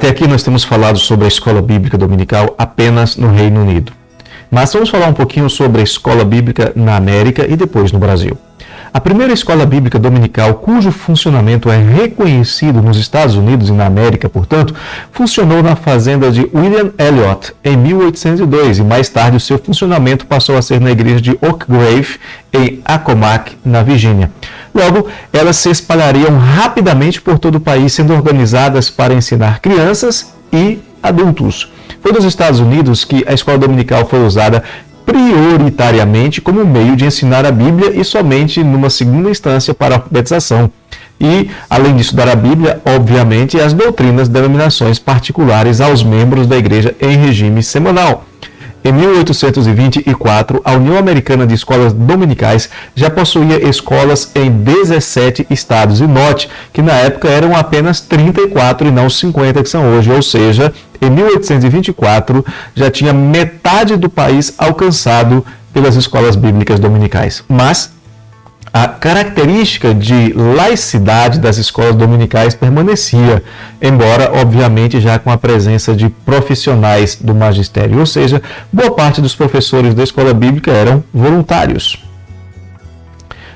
Até aqui nós temos falado sobre a escola bíblica dominical apenas no Reino Unido. Mas vamos falar um pouquinho sobre a escola bíblica na América e depois no Brasil. A primeira escola bíblica dominical, cujo funcionamento é reconhecido nos Estados Unidos e na América, portanto, funcionou na fazenda de William Elliot em 1802 e mais tarde o seu funcionamento passou a ser na igreja de Oak Grove em Accomack, na Virgínia. Logo, elas se espalhariam rapidamente por todo o país, sendo organizadas para ensinar crianças e adultos. Foi nos Estados Unidos que a escola dominical foi usada prioritariamente como meio de ensinar a Bíblia e somente numa segunda instância para a alfabetização. E, além de estudar a Bíblia, obviamente, as doutrinas de denominações particulares aos membros da igreja em regime semanal. Em 1824, a União Americana de Escolas Dominicais já possuía escolas em 17 estados. E note que na época eram apenas 34 e não 50 que são hoje, ou seja, em 1824 já tinha metade do país alcançado pelas escolas bíblicas dominicais. Mas a característica de laicidade das escolas dominicais permanecia, embora, obviamente, já com a presença de profissionais do magistério, ou seja, boa parte dos professores da escola bíblica eram voluntários.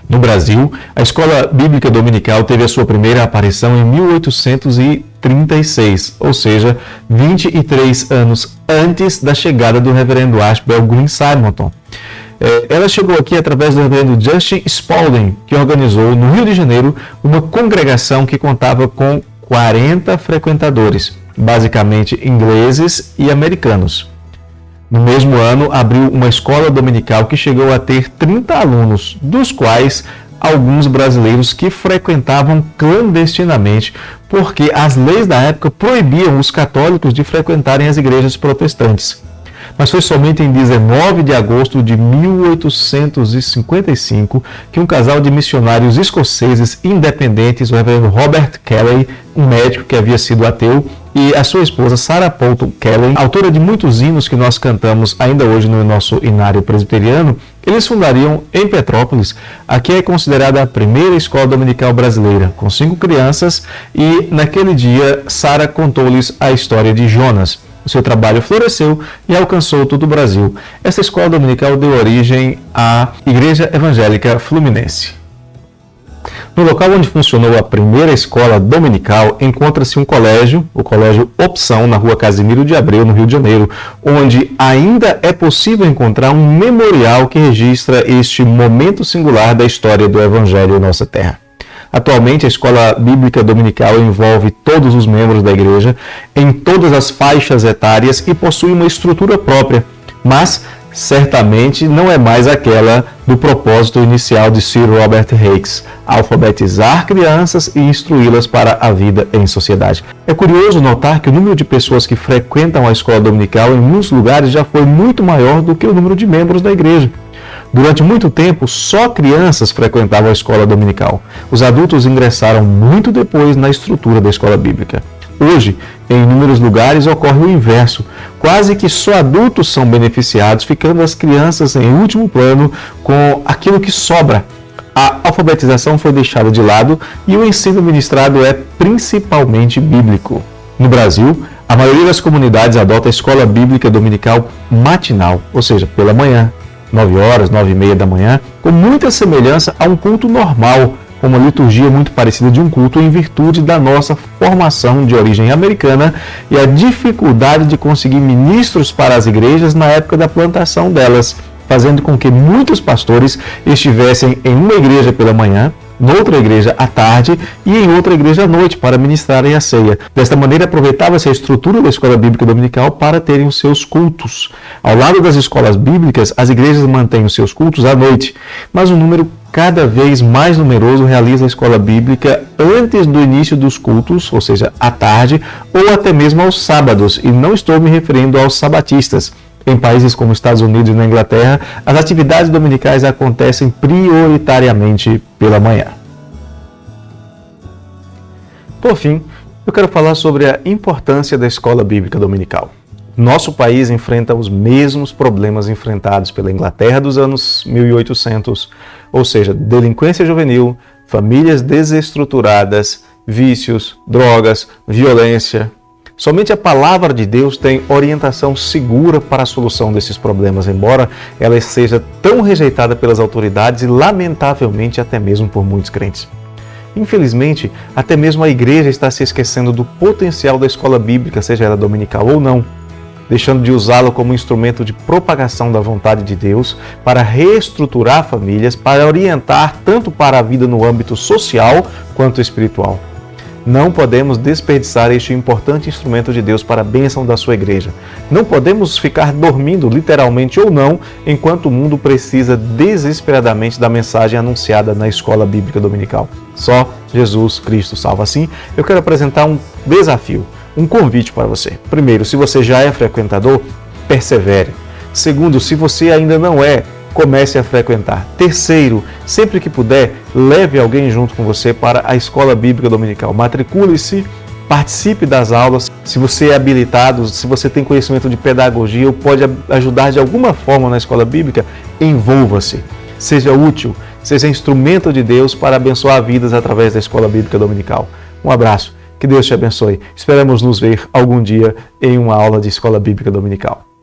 No Brasil, a escola bíblica dominical teve a sua primeira aparição em 1836, ou seja, 23 anos antes da chegada do reverendo Ashbel Green Simonton. Ela chegou aqui através do reverendo Justin Spalding, que organizou no Rio de Janeiro uma congregação que contava com 40 frequentadores, basicamente ingleses e americanos. No mesmo ano, abriu uma escola dominical que chegou a ter 30 alunos, dos quais alguns brasileiros que frequentavam clandestinamente, porque as leis da época proibiam os católicos de frequentarem as igrejas protestantes. Mas foi somente em 19 de agosto de 1855 que um casal de missionários escoceses independentes, o reverendo Robert Kelly, um médico que havia sido ateu, e a sua esposa Sarah Poulton Kelly, autora de muitos hinos que nós cantamos ainda hoje no nosso inário presbiteriano, eles fundariam em Petrópolis, a que é considerada a primeira escola dominical brasileira, com 5 crianças, e naquele dia Sarah contou-lhes a história de Jonas. O seu trabalho floresceu e alcançou todo o Brasil. Essa escola dominical deu origem à Igreja Evangélica Fluminense. No local onde funcionou a primeira escola dominical, encontra-se um colégio, o Colégio Opção, na rua Casimiro de Abreu, no Rio de Janeiro, onde ainda é possível encontrar um memorial que registra este momento singular da história do Evangelho em nossa terra. Atualmente, a escola bíblica dominical envolve todos os membros da igreja em todas as faixas etárias e possui uma estrutura própria, mas certamente não é mais aquela do propósito inicial de Sir Robert Hicks, alfabetizar crianças e instruí-las para a vida em sociedade. É curioso notar que o número de pessoas que frequentam a escola dominical em muitos lugares já foi muito maior do que o número de membros da igreja. Durante muito tempo, só crianças frequentavam a escola dominical. Os adultos ingressaram muito depois na estrutura da escola bíblica. Hoje, em inúmeros lugares, ocorre o inverso. Quase que só adultos são beneficiados, ficando as crianças em último plano com aquilo que sobra. A alfabetização foi deixada de lado e o ensino ministrado é principalmente bíblico. No Brasil, a maioria das comunidades adota a escola bíblica dominical matinal, ou seja, pela manhã, 9 horas, 9h30 da manhã, com muita semelhança a um culto normal, com uma liturgia muito parecida de um culto em virtude da nossa formação de origem americana e a dificuldade de conseguir ministros para as igrejas na época da plantação delas, fazendo com que muitos pastores estivessem em uma igreja pela manhã, noutra igreja à tarde e em outra igreja à noite para ministrarem a ceia. Desta maneira, aproveitava-se a estrutura da escola bíblica dominical para terem os seus cultos. Ao lado das escolas bíblicas, as igrejas mantêm os seus cultos à noite, mas um número cada vez mais numeroso realiza a escola bíblica antes do início dos cultos, ou seja, à tarde, ou até mesmo aos sábados, e não estou me referindo aos sabatistas. Em países como Estados Unidos e na Inglaterra, as atividades dominicais acontecem prioritariamente pela manhã. Por fim, eu quero falar sobre a importância da escola bíblica dominical. Nosso país enfrenta os mesmos problemas enfrentados pela Inglaterra dos anos 1800, ou seja, delinquência juvenil, famílias desestruturadas, vícios, drogas, violência. Somente a palavra de Deus tem orientação segura para a solução desses problemas, embora ela seja tão rejeitada pelas autoridades e, lamentavelmente, até mesmo por muitos crentes. Infelizmente, até mesmo a igreja está se esquecendo do potencial da escola bíblica, seja ela dominical ou não, deixando de usá-la como instrumento de propagação da vontade de Deus, para reestruturar famílias, para orientar tanto para a vida no âmbito social quanto espiritual. Não podemos desperdiçar este importante instrumento de Deus para a bênção da sua igreja. Não podemos ficar dormindo, literalmente ou não, enquanto o mundo precisa desesperadamente da mensagem anunciada na escola bíblica dominical. Só Jesus Cristo salva. Assim, eu quero apresentar um desafio, um convite para você. Primeiro, se você já é frequentador, persevere. Segundo, se você ainda não é, comece a frequentar. Terceiro, sempre que puder, leve alguém junto com você para a escola bíblica dominical. Matricule-se, participe das aulas. Se você é habilitado, se você tem conhecimento de pedagogia ou pode ajudar de alguma forma na escola bíblica, envolva-se. Seja útil, seja instrumento de Deus para abençoar vidas através da escola bíblica dominical. Um abraço, que Deus te abençoe. Esperamos nos ver algum dia em uma aula de escola bíblica dominical.